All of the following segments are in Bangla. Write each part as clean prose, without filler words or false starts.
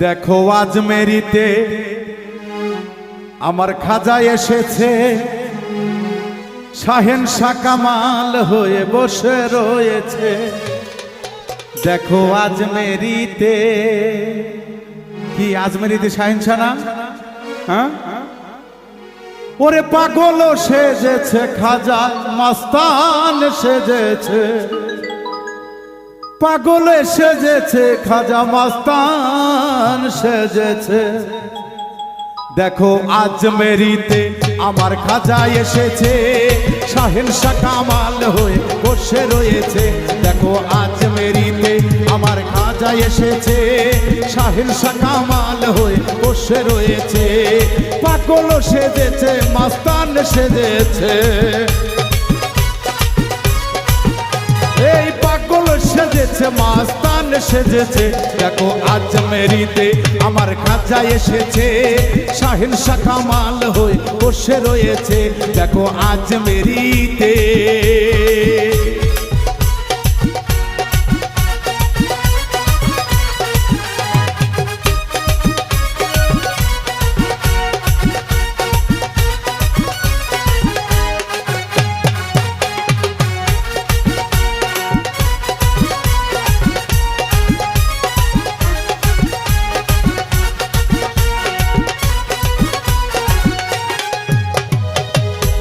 দেখো আজমেরিতে আমার খাজা এসেছে, শাহেনশা কামাল হয়ে বসে রয়েছে। দেখো আজমেরিতে, কি আজমেরিতে শাহেনশা না? হ্যাঁ, ওরে পাগল সেজেছে খাজা, মাস্তান সেজেছে, পাগল সেজেছে খাজা, মাস্তান সেজেছে। দেখো আজমেরিতে আমার খাজা এসেছে, শাহেনশা কামাল হয়ে বসে রয়েছে। দেখো আজমেরিতে আমার খাজা এসেছে, শাহেনশা কামাল হয়ে বসে রয়েছে। পাগল সেজেছে, মাস্তান সেজেছে, এই পাগল সেজেছে, মাস্তান সেজেছে। দেখো আজমেরিতে আমার খাজা এসেছে, শাহেনশা কামাল হয়ে বসে রয়েছে। দেখো আজমেরিতে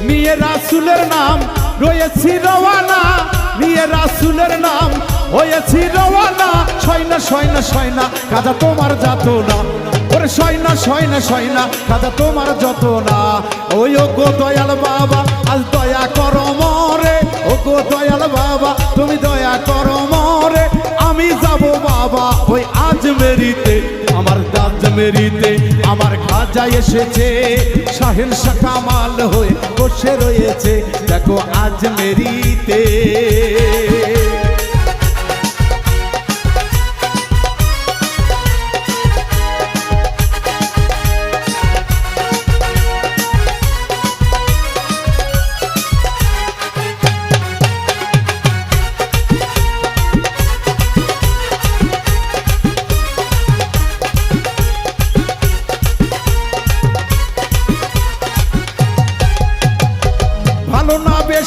নিয়ে রাসূলের নাম রয়েছি রওয়ানা, নিয়ে রাসূলের নাম হয়েছি রওয়ানা। সয়না সয়না সয়না খাজা তোমার যত না, ওরে সয়না সয়না সয়না খাজা তোমার যত না। ওই ও গো দয়াল বাবা আজ দয়া করো মরে, ও গো দয়াল বাবা তুমি দয়া করো মরে। আমি যাব বাবা ওই আজমেরিতে, আমার আজমেরিতে আমার খাজা এসেছে, শাহেনশা কামাল হয়ে বসে রয়েছে। দেখো আজমেরিতে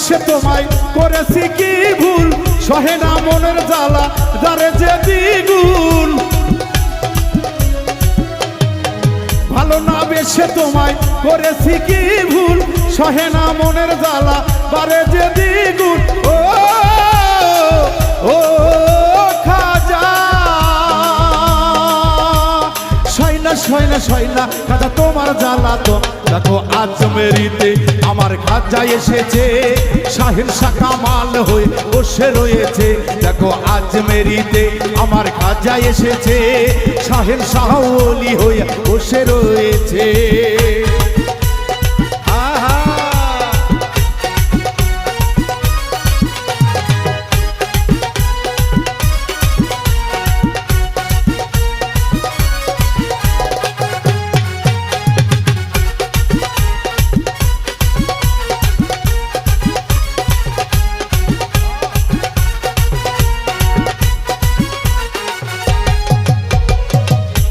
সে তোমায় করেছি কি ভুল, সহে না মনের জ্বালা যারে যে দ্বিগুণ। ভালো না বেশে তোমায় করেছি কি ভুল, সহে না মনের জ্বালা বারে যে দ্বিগুণ। ও ও খাজা সয়না সয়না সয়না খাজা তোমার জ্বালা তো। দেখো আজমেরিতে আমার খাজা এসেছে, শাহেনশা কামাল হয়ে বসে রয়েছে। দেখো আজমেরিতে আমার খাজা এসেছে, শাহেনশা ওলি হয়ে বসে রয়েছে।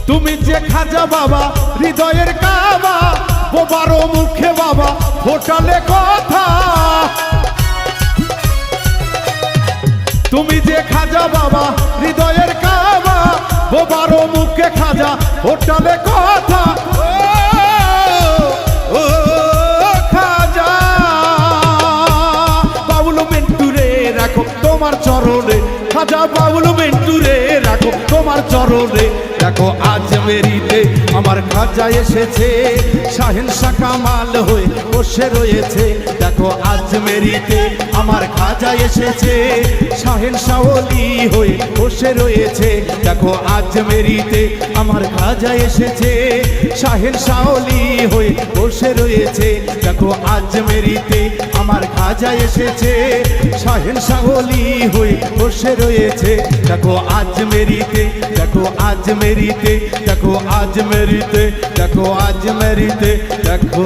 তুমি যে খাজা বাবা হৃদয়ের কাবা, বোবারো মুখে বাবা ফোটালে কথা। তুমি যে খাজা বাবা হৃদয়ের কাবা, বোবারো মুখে খাজা ফোটালে কথা। ও খাজা বাবুল মিন্টুরে রাখো তোমার চরণে, খাজা বাবুল মিন্টুরে রাখো তোমার চরণে। দেখো আজমেরিতে আমার খাজা এসেছে, শাহেনশা কামাল হয়ে বসে রয়েছে। দেখো আজমেরিতে আমার খাজা এসেছে, শাহেনশা ওলি হয়ে বসে রয়েছে। দেখো আজমেরিতে আমার খাজা এসেছে, শাহেনশা ওলি হয়ে বসে রয়েছে। দেখো আজমেরিতে আমার খাজা এসেছে, শাহেনশা ওলি হয়ে বসে রয়েছে। দেখো আজমেরিতে, দেখো আজমেরিতে, দেখো আজমেরিতে, দেখো আজমেরিতে, দেখো।